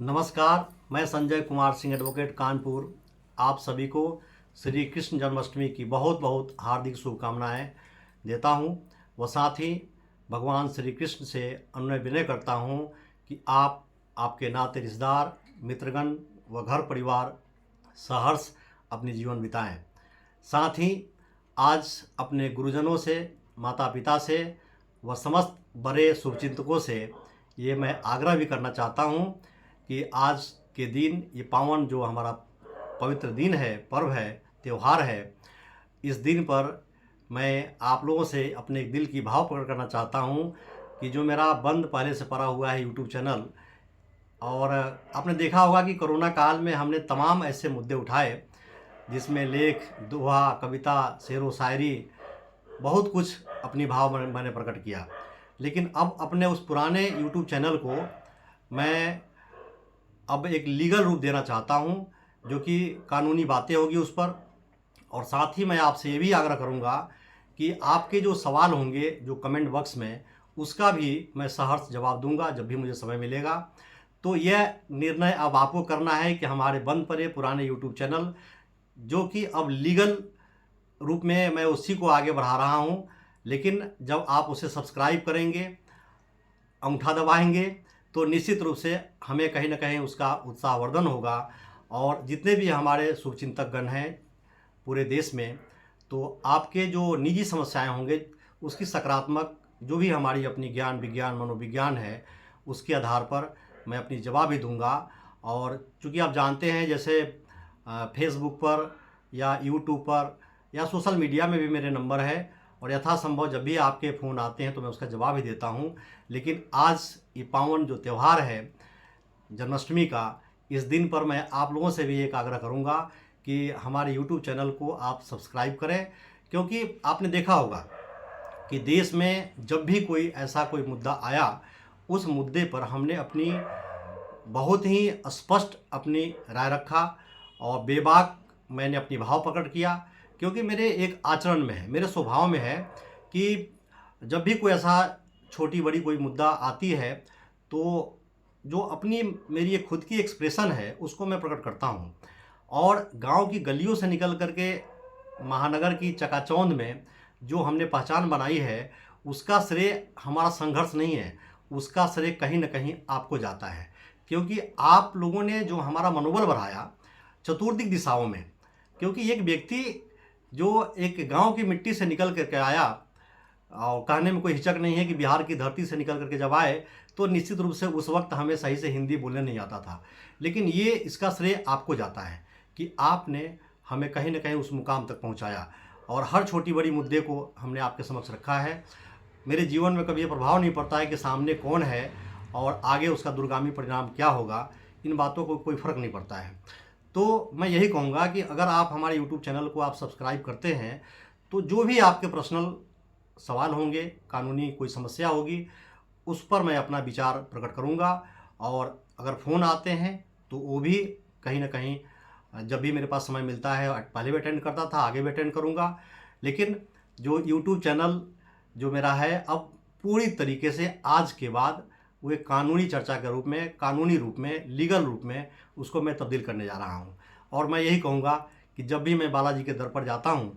नमस्कार, मैं संजय कुमार सिंह एडवोकेट कानपुर आप सभी को श्री कृष्ण जन्माष्टमी की बहुत बहुत हार्दिक शुभकामनाएं देता हूं व साथ ही भगवान श्री कृष्ण से अनुनय विनय करता हूं कि आप आपके नाते रिश्तेदार मित्रगण व घर परिवार सहर्ष अपनी जीवन बिताएं। साथ ही आज अपने गुरुजनों से, माता पिता से व समस्त बड़े शुभचिंतकों से ये मैं आग्रह भी करना चाहता हूं कि आज के दिन, ये पावन जो हमारा पवित्र दिन है, पर्व है, त्यौहार है, इस दिन पर मैं आप लोगों से अपने दिल की भाव प्रकट करना चाहता हूं कि जो मेरा बंद पहले से पड़ा हुआ है यूट्यूब चैनल, और आपने देखा होगा कि कोरोना काल में हमने तमाम ऐसे मुद्दे उठाए जिसमें लेख, दोहा, कविता, शेर व शायरी, बहुत कुछ अपनी भाव मैंने प्रकट किया। लेकिन अब अपने उस पुराने यूट्यूब चैनल को मैं अब एक लीगल रूप देना चाहता हूं, जो कि कानूनी बातें होगी उस पर। और साथ ही मैं आपसे ये भी आग्रह करूंगा कि आपके जो सवाल होंगे जो कमेंट बॉक्स में, उसका भी मैं सहर्ष जवाब दूंगा जब भी मुझे समय मिलेगा। तो यह निर्णय अब आपको करना है कि हमारे बंद पड़े पुराने यूट्यूब चैनल, जो कि अब लीगल रूप में मैं उसी को आगे बढ़ा रहा हूं, लेकिन जब आप उसे सब्सक्राइब करेंगे, अंगूठा दबाएंगे, तो निश्चित रूप से हमें कहीं ना कहीं उसका उत्साहवर्धन होगा। और जितने भी हमारे शुभचिंतक गण हैं पूरे देश में, तो आपके जो निजी समस्याएं होंगे उसकी सकारात्मक जो भी हमारी अपनी ज्ञान विज्ञान मनोविज्ञान है, उसके आधार पर मैं अपनी जवाब भी दूंगा। और चूँकि आप जानते हैं, जैसे फेसबुक पर या यूट्यूब पर या सोशल मीडिया में भी मेरे नंबर है, और यथासंभव जब भी आपके फ़ोन आते हैं तो मैं उसका जवाब ही देता हूं। लेकिन आज ये पावन जो त्यौहार है जन्माष्टमी का, इस दिन पर मैं आप लोगों से भी एक आग्रह करूंगा कि हमारे यूट्यूब चैनल को आप सब्सक्राइब करें, क्योंकि आपने देखा होगा कि देश में जब भी कोई ऐसा कोई मुद्दा आया, उस मुद्दे पर हमने अपनी बहुत ही स्पष्ट अपनी राय रखा और बेबाक मैंने अपनी भाव प्रकट किया। क्योंकि मेरे एक आचरण में है, मेरे स्वभाव में है कि जब भी कोई ऐसा छोटी बड़ी कोई मुद्दा आती है, तो जो अपनी मेरी एक खुद की एक्सप्रेशन है उसको मैं प्रकट करता हूँ। और गांव की गलियों से निकल करके महानगर की चकाचौंध में जो हमने पहचान बनाई है, उसका श्रेय हमारा संघर्ष नहीं है, उसका श्रेय कहीं ना कहीं आपको जाता है। क्योंकि आप लोगों ने जो हमारा मनोबल बढ़ाया चतुर्दिक दिशाओं में, क्योंकि एक व्यक्ति जो एक गांव की मिट्टी से निकल करके आया, और कहने में कोई हिचक नहीं है कि बिहार की धरती से निकल करके जब आए, तो निश्चित रूप से उस वक्त हमें सही से हिंदी बोलने नहीं आता था। लेकिन ये इसका श्रेय आपको जाता है कि आपने हमें कहीं ना कहीं उस मुकाम तक पहुंचाया, और हर छोटी बड़ी मुद्दे को हमने आपके समक्ष रखा है। मेरे जीवन में कभी ये प्रभाव नहीं पड़ता है कि सामने कौन है और आगे उसका दूरगामी परिणाम क्या होगा, इन बातों को कोई फ़र्क नहीं पड़ता है। तो मैं यही कहूँगा कि अगर आप हमारे यूट्यूब चैनल को आप सब्सक्राइब करते हैं, तो जो भी आपके पर्सनल सवाल होंगे, कानूनी कोई समस्या होगी, उस पर मैं अपना विचार प्रकट करूँगा। और अगर फ़ोन आते हैं तो वो भी कहीं ना कहीं जब भी मेरे पास समय मिलता है, पहले भी अटेंड करता था, आगे भी अटेंड करूँगा। लेकिन जो यूट्यूब चैनल जो मेरा है, अब पूरी तरीके से आज के बाद वो एक कानूनी चर्चा के रूप में, कानूनी रूप में, लीगल रूप में उसको मैं तब्दील करने जा रहा हूँ। और मैं यही कहूँगा कि जब भी मैं बालाजी के दर पर जाता हूँ,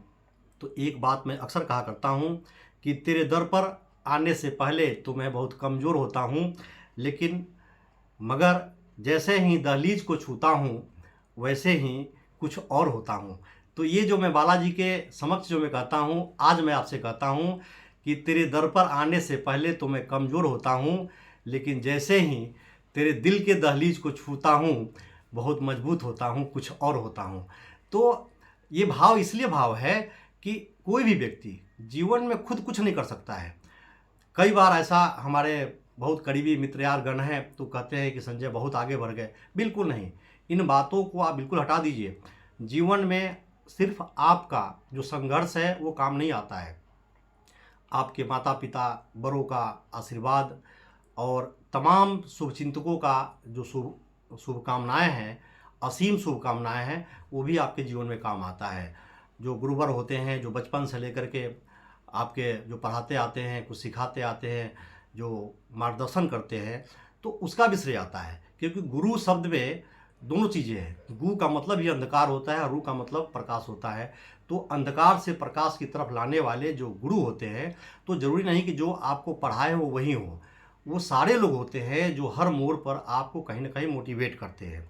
तो एक बात मैं अक्सर कहा करता हूँ कि तेरे दर पर आने से पहले तो मैं बहुत कमज़ोर होता हूँ, लेकिन मगर जैसे ही दहलीज को छूता हूँ, वैसे ही कुछ और होता हूँ। तो ये जो मैं बालाजी के समक्ष जो मैं कहता हूँ, आज मैं आपसे कहता हूँ कि तेरे दर पर आने से पहले तो मैं कमज़ोर होता हूँ, लेकिन जैसे ही तेरे दिल के दहलीज को छूता हूँ, बहुत मजबूत होता हूँ, कुछ और होता हूँ। तो ये भाव इसलिए भाव है कि कोई भी व्यक्ति जीवन में खुद कुछ नहीं कर सकता है। कई बार ऐसा हमारे बहुत करीबी मित्र यार गण हैं तो कहते हैं कि संजय बहुत आगे बढ़ गए। बिल्कुल नहीं, इन बातों को आप बिल्कुल हटा दीजिए। जीवन में सिर्फ आपका जो संघर्ष है वो काम नहीं आता है, आपके माता पिता बड़ों का आशीर्वाद और तमाम शुभचिंतकों का जो शुभकामनाएं हैं, असीम शुभकामनाएं हैं, वो भी आपके जीवन में काम आता है। जो गुरुवर होते हैं, जो बचपन से लेकर के आपके जो पढ़ाते आते हैं, कुछ सिखाते आते हैं, जो मार्गदर्शन करते हैं, तो उसका भी श्रेय आता है। क्योंकि गुरु शब्द में दोनों चीज़ें हैं। गु का मतलब ही अंधकार होता है और रू का मतलब प्रकाश होता है। तो अंधकार से प्रकाश की तरफ लाने वाले जो गुरु होते हैं, तो ज़रूरी नहीं कि जो आपको पढ़ाए हो वही हो, वो सारे लोग होते हैं जो हर मोड़ पर आपको कहीं ना कहीं मोटिवेट करते हैं।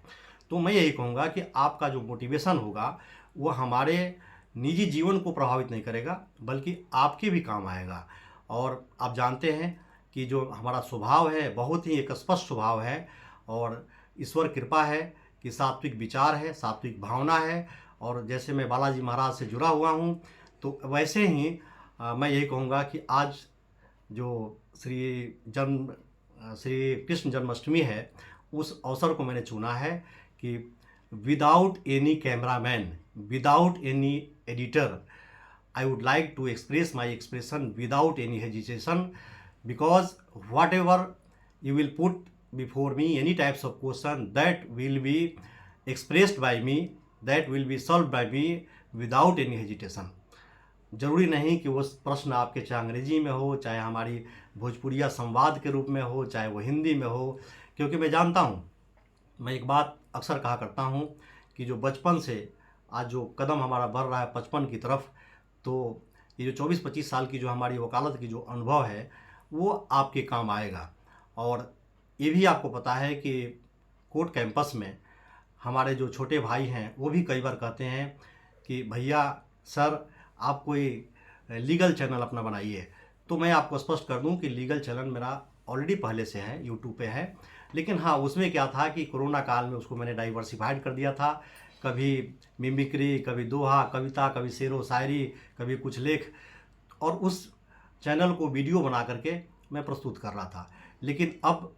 तो मैं यही कहूँगा कि आपका जो मोटिवेशन होगा वो हमारे निजी जीवन को प्रभावित नहीं करेगा, बल्कि आपके भी काम आएगा। और आप जानते हैं कि जो हमारा स्वभाव है बहुत ही एक स्पष्ट स्वभाव है, और ईश्वर कृपा है कि सात्विक विचार है, सात्विक भावना है। और जैसे मैं बालाजी महाराज से जुड़ा हुआ हूँ, तो वैसे ही मैं यही कहूँगा कि आज जो श्री कृष्ण जन्माष्टमी है, उस अवसर को मैंने चुना है कि without any cameraman, without any editor, I would like to express my expression without any hesitation, because whatever you will put before me, any types of question that will be expressed by me, that will be solved by me without any hesitation. ज़रूरी नहीं कि वो प्रश्न आपके चाहे अंग्रेजी में हो, चाहे हमारी भोजपुरिया संवाद के रूप में हो, चाहे वो हिंदी में हो, क्योंकि मैं जानता हूँ, मैं एक बात अक्सर कहा करता हूँ कि जो बचपन से आज जो कदम हमारा बढ़ रहा है 55 की तरफ, तो ये जो 24-25 साल की जो हमारी वकालत की जो अनुभव है वो आपके काम आएगा। और ये भी आपको पता है कि कोर्ट कैंपस में हमारे जो छोटे भाई हैं वो भी कई बार कहते हैं कि भैया सर आप कोई लीगल चैनल अपना बनाइए। तो मैं आपको स्पष्ट कर दूं कि लीगल चैनल मेरा ऑलरेडी पहले से है, यूट्यूब पे है। लेकिन हाँ, उसमें क्या था कि कोरोना काल में उसको मैंने डाइवर्सिफाइड कर दिया था। कभी मिमिक्री, कभी दोहा, कविता, कभी शेरो शायरी, कभी कुछ लेख, और उस चैनल को वीडियो बना करके मैं प्रस्तुत कर रहा था। लेकिन अब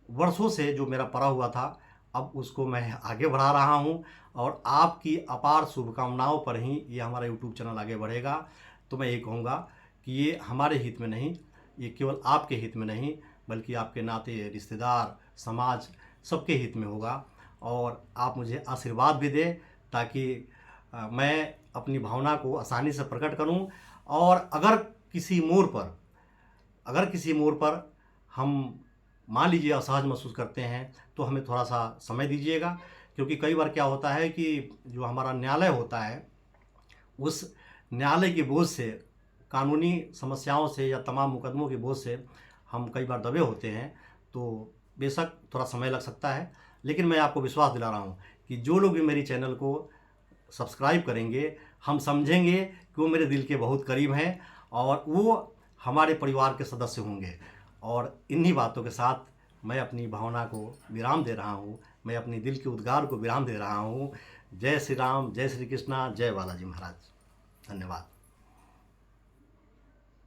वर्षों से जो मेरा पड़ा हुआ था, अब उसको मैं आगे बढ़ा रहा हूँ, और आपकी अपार शुभकामनाओं पर ही ये हमारा यूट्यूब चैनल आगे बढ़ेगा। तो मैं ये कहूँगा कि ये हमारे हित में नहीं, ये केवल आपके हित में नहीं, बल्कि आपके नाते रिश्तेदार, समाज, सबके हित में होगा। और आप मुझे आशीर्वाद भी दें ताकि मैं अपनी भावना को आसानी से प्रकट करूं। और अगर किसी मोड़ पर हम मान लीजिए असहज महसूस करते हैं, तो हमें थोड़ा सा समय दीजिएगा, क्योंकि कई बार क्या होता है कि जो हमारा न्यायालय होता है, उस न्यायालय के बोझ से, कानूनी समस्याओं से या तमाम मुकदमों के बोझ से हम कई बार दबे होते हैं। तो बेशक थोड़ा समय लग सकता है, लेकिन मैं आपको विश्वास दिला रहा हूँ कि जो लोग भी मेरी चैनल को सब्सक्राइब करेंगे, हम समझेंगे कि वो मेरे दिल के बहुत करीब हैं और वो हमारे परिवार के सदस्य होंगे। और इन्हीं बातों के साथ मैं अपनी भावना को विराम दे रहा हूँ, मैं अपनी दिल के उद्गार को विराम दे रहा हूँ। जय श्री राम, जय श्री कृष्णा, जय बालाजी महाराज। धन्यवाद।